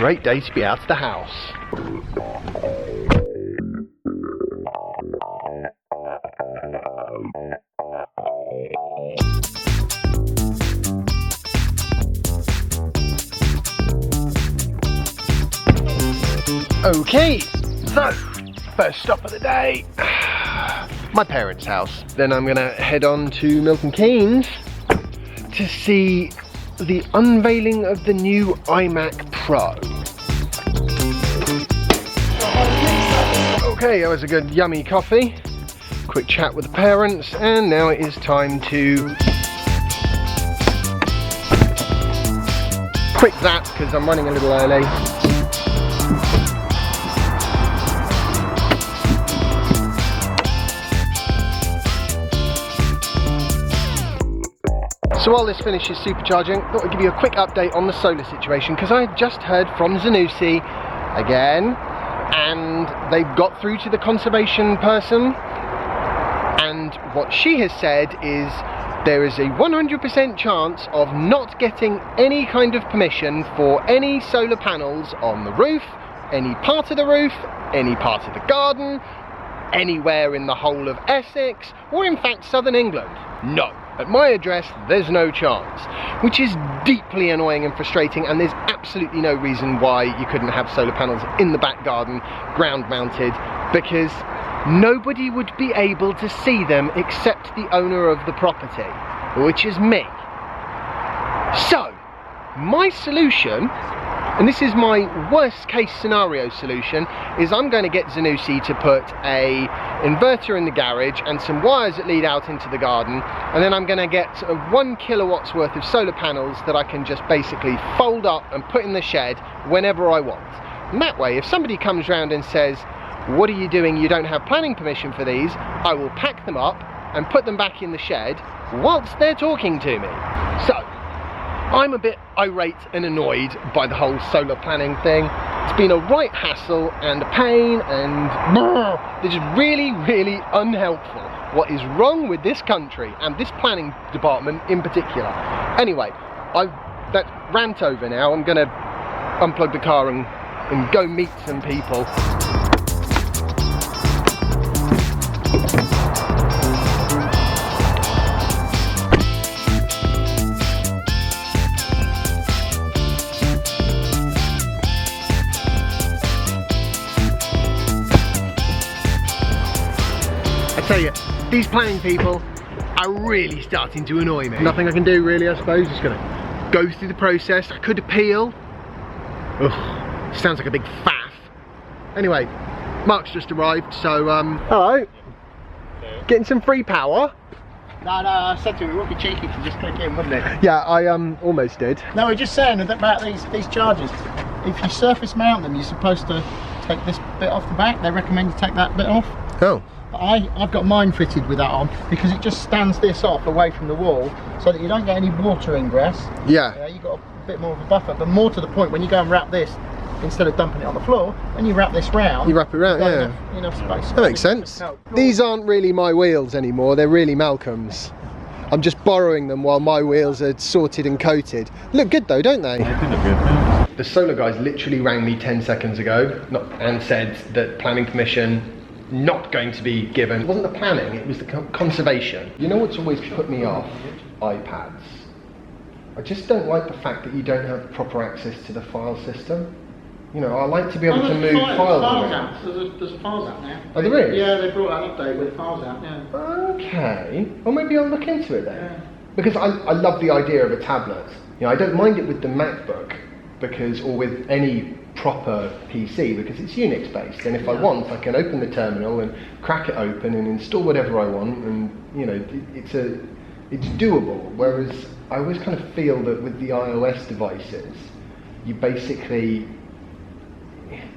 great day to be out of the house. Okay, so first stop of the day, my parents' house. Then I'm gonna head on to Milton Keynes to see the unveiling of the new iMac Pro. Okay, that was a good yummy coffee, quick chat with the parents, and now it is time to quit that because I'm running a little early. So while this finishes supercharging, I thought I'd give you a quick update on the solar situation because I just heard from Zanussi again, and they've got through to the conservation person, and what she has said is there is a 100% chance of not getting any kind of permission for any solar panels on the roof, any part of the roof, any part of the garden, anywhere in the whole of Essex, or in fact southern England. No. At my address, there's no chance, which is deeply annoying and frustrating, and there's absolutely no reason why you couldn't have solar panels in the back garden, ground mounted, because nobody would be able to see them except the owner of the property, which is me. So, my solution, and this is my worst case scenario solution, is I'm going to get Zanussi to put a inverter in the garage and some wires that lead out into the garden, and then I'm going to get 1 kilowatts worth of solar panels that I can just basically fold up and put in the shed whenever I want. And that way, if somebody comes round and says, "What are you doing? You don't have planning permission for these," I will pack them up and put them back in the shed whilst they're talking to me. So, I'm a bit irate and annoyed by the whole solar planning thing. It's been a right hassle and a pain, and this is really, really unhelpful. What is wrong with this country and this planning department in particular? Anyway, that rant over now. I'm gonna unplug the car and go meet some people. I tell you, these planning people are really starting to annoy me. Nothing I can do really, I suppose. Just gonna go through the process. I could appeal. Ugh, sounds like a big faff. Anyway, Mark's just arrived, so hello. Getting some free power. No, I said to him it would be cheeky to just click in, wouldn't it? Yeah, I almost did. No, we're just saying about these chargers. If you surface mount them, you're supposed to take this bit off the back. They recommend you take that bit off. Oh. I've got mine fitted with that on because it just stands this off away from the wall so that you don't get any water ingress. Yeah. You've got a bit more of a buffer, but more to the point, when you go and wrap this, instead of dumping it on the floor, when you wrap this round, you wrap it round, yeah. Enough space. That makes sense. These aren't really my wheels anymore, they're really Malcolm's. I'm just borrowing them while my wheels are sorted and coated. Look good though, don't they? They do look good, yeah. The solar guys literally rang me 10 seconds ago and said that planning permission not going to be given. It wasn't the planning, it was the conservation. You know what's always put me off? iPads. I just don't like the fact that you don't have proper access to the file system. You know, I like to be able to move files around. There's a files app now. Oh, there is? Yeah, they brought an update with the files app, yeah. Okay. Well, maybe I'll look into it then. Yeah. Because I love the idea of a tablet. You know, I don't mind it with the MacBook, or with any proper PC, because it's Unix based, and if I want, I can open the terminal and crack it open and install whatever I want, and you know, it's doable. Whereas I always kind of feel that with the iOS devices, you basically,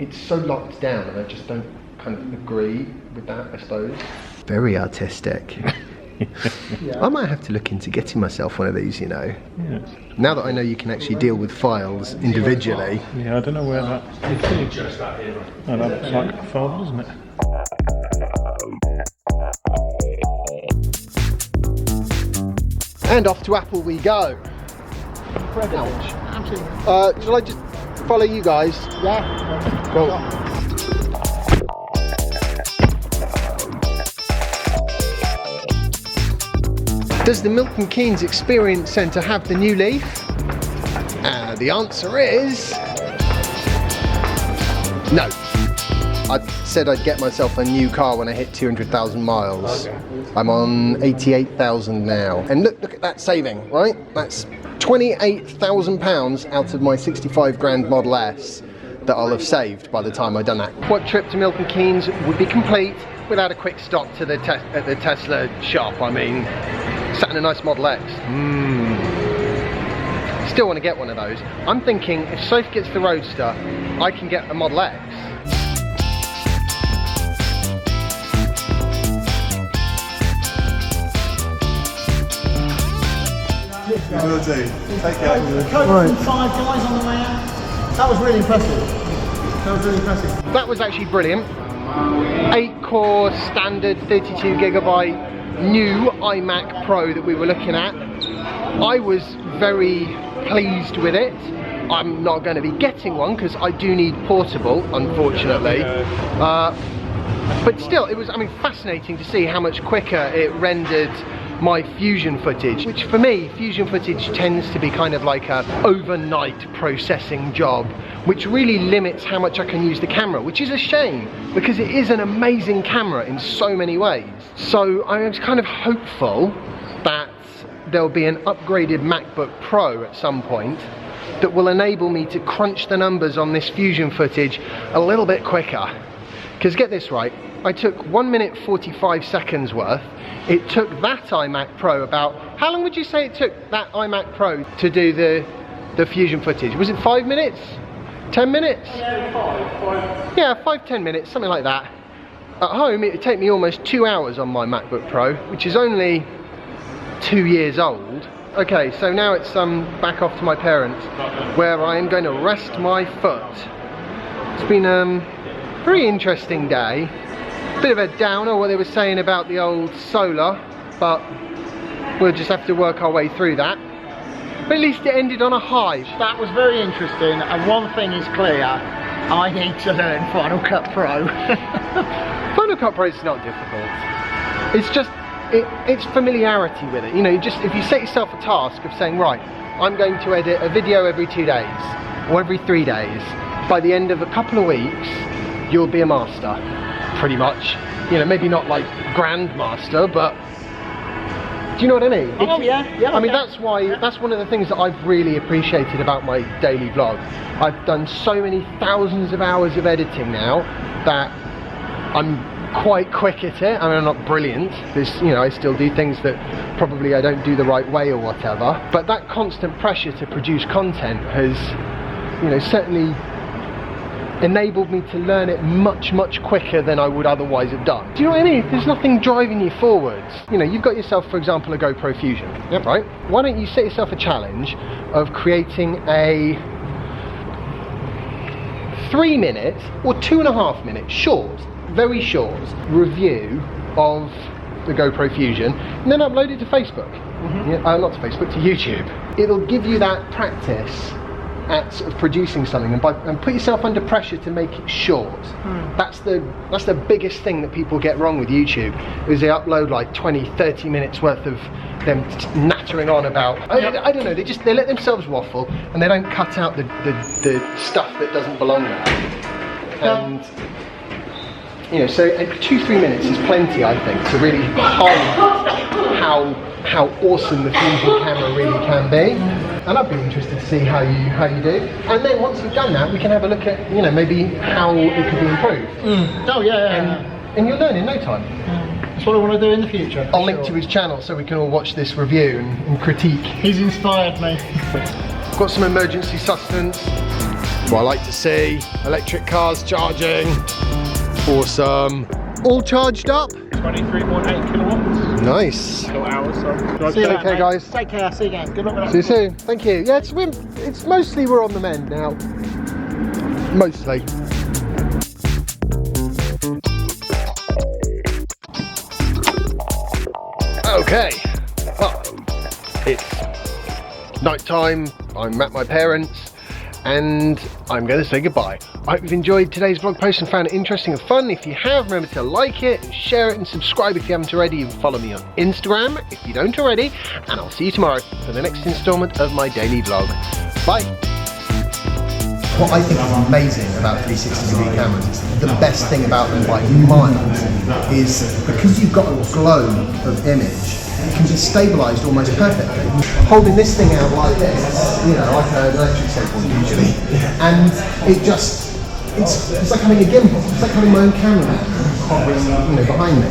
it's so locked down, and I just don't kind of agree with that, I suppose. Very artistic. Yeah. I might have to look into getting myself one of these, you know. Yeah. Now that I know you can actually deal with files individually. Yeah, I don't know where that is. Oh, that's like a folder, isn't it? And off to Apple we go. Ouch. Shall I just follow you guys. Yeah. Cool. Does the Milton Keynes Experience Centre have the new Leaf? The answer is no. I said I'd get myself a new car when I hit 200,000 miles. Okay. I'm on 88,000 now. And look at that saving, right? That's £28,000 out of my 65 grand Model S that I'll have saved by the time I've done that. What trip to Milton Keynes would be complete without a quick stop to the at the Tesla shop? I mean, sat in a nice Model X. Still want to get one of those. I'm thinking if Soph gets the Roadster, I can get a Model X. You will do. Take care. Coach and 5 guys on the way out. That was really impressive. That was actually brilliant. 8-core standard 32GB new iMac Pro that we were looking at. I was very pleased with it. I'm not going to be getting one because I do need portable, unfortunately. But still, it was, I mean, fascinating to see how much quicker it rendered my Fusion footage, which for me, Fusion footage tends to be kind of like a overnight processing job, which really limits how much I can use the camera, which is a shame because it is an amazing camera in so many ways. So I was kind of hopeful that there'll be an upgraded MacBook Pro at some point that will enable me to crunch the numbers on this Fusion footage a little bit quicker. Because get this right, I took 1 minute 45 seconds worth. It took that iMac Pro about, how long would you say it took that iMac Pro to do the Fusion footage? Was it 5 minutes? 10 minutes? Yeah, 5-10 minutes, something like that. At home, it would take me almost 2 hours on my MacBook Pro, which is only 2 years old. Okay, so now it's back off to my parents, where I am going to rest my foot. It's been a very interesting day. Bit of a downer what they were saying about the old solar, but we'll just have to work our way through that. But at least it ended on a high. That was very interesting, and one thing is clear, I need to learn Final Cut Pro. Final Cut Pro is not difficult. It's just, it's familiarity with it. You know, if you set yourself a task of saying, right, I'm going to edit a video every 2 days, or every 3 days, by the end of a couple of weeks, you'll be a master, pretty much. You know, maybe not like Grandmaster, but do you know what I mean? Oh yeah. I mean, that's one of the things that I've really appreciated about my daily vlog. I've done so many thousands of hours of editing now that I'm quite quick at it. I mean, I'm not brilliant. You know, I still do things that probably I don't do the right way or whatever. But that constant pressure to produce content has, you know, certainly enabled me to learn it much quicker than I would otherwise have done. Do you know what I mean? If there's nothing driving you forwards, you know, you've got yourself, for example, a GoPro Fusion, yep, right? Why don't you set yourself a challenge of creating a 3 minute or 2.5 minute short, very short review of the GoPro Fusion, and then upload it to Facebook. Yeah, not to Facebook, to YouTube. It'll give you that practice at sort of producing something, and put yourself under pressure to make it short. That's the biggest thing that people get wrong with YouTube, is they upload like 20-30 minutes worth of them nattering on about, I don't know, they let themselves waffle, and they don't cut out the stuff that doesn't belong there. And you know, so 2-3 minutes is plenty, I think, to really highlight how awesome the Fusion camera really can be. And I'd be interested to see how you do. And then once you've done that, we can have a look at, you know, maybe how it could be improved. Oh yeah. And you'll learn in no time. That's what I want to do in the future. I'll link to his channel so we can all watch this review and critique. He's inspired me. Got some emergency sustenance. What I like to see, electric cars charging. Awesome. All charged up. 23.8 kilowatts. Nice. Kilowatt-hours, so. See you Take care, guys. Take care. See you guys. Good luck with that. See you soon. Thank you. Yeah, it's mostly we're on the mend now. Mostly. Okay. Well, it's night time. I'm at my parents', and I'm going to say goodbye. I hope you've enjoyed today's blog post and found it interesting and fun. If you have, remember to like it, share it and subscribe if you haven't already, and follow me on Instagram if you don't already, and I'll see you tomorrow for the next instalment of my daily vlog. Bye! What I think is amazing about 360-degree cameras, the best thing about them by miles, is because you've got a globe of image, it can be stabilised almost perfectly. Holding this thing out like this, you know, like an electric skateboard usually, and it's like having a gimbal. It's like having my own camera hovering, you know, behind me.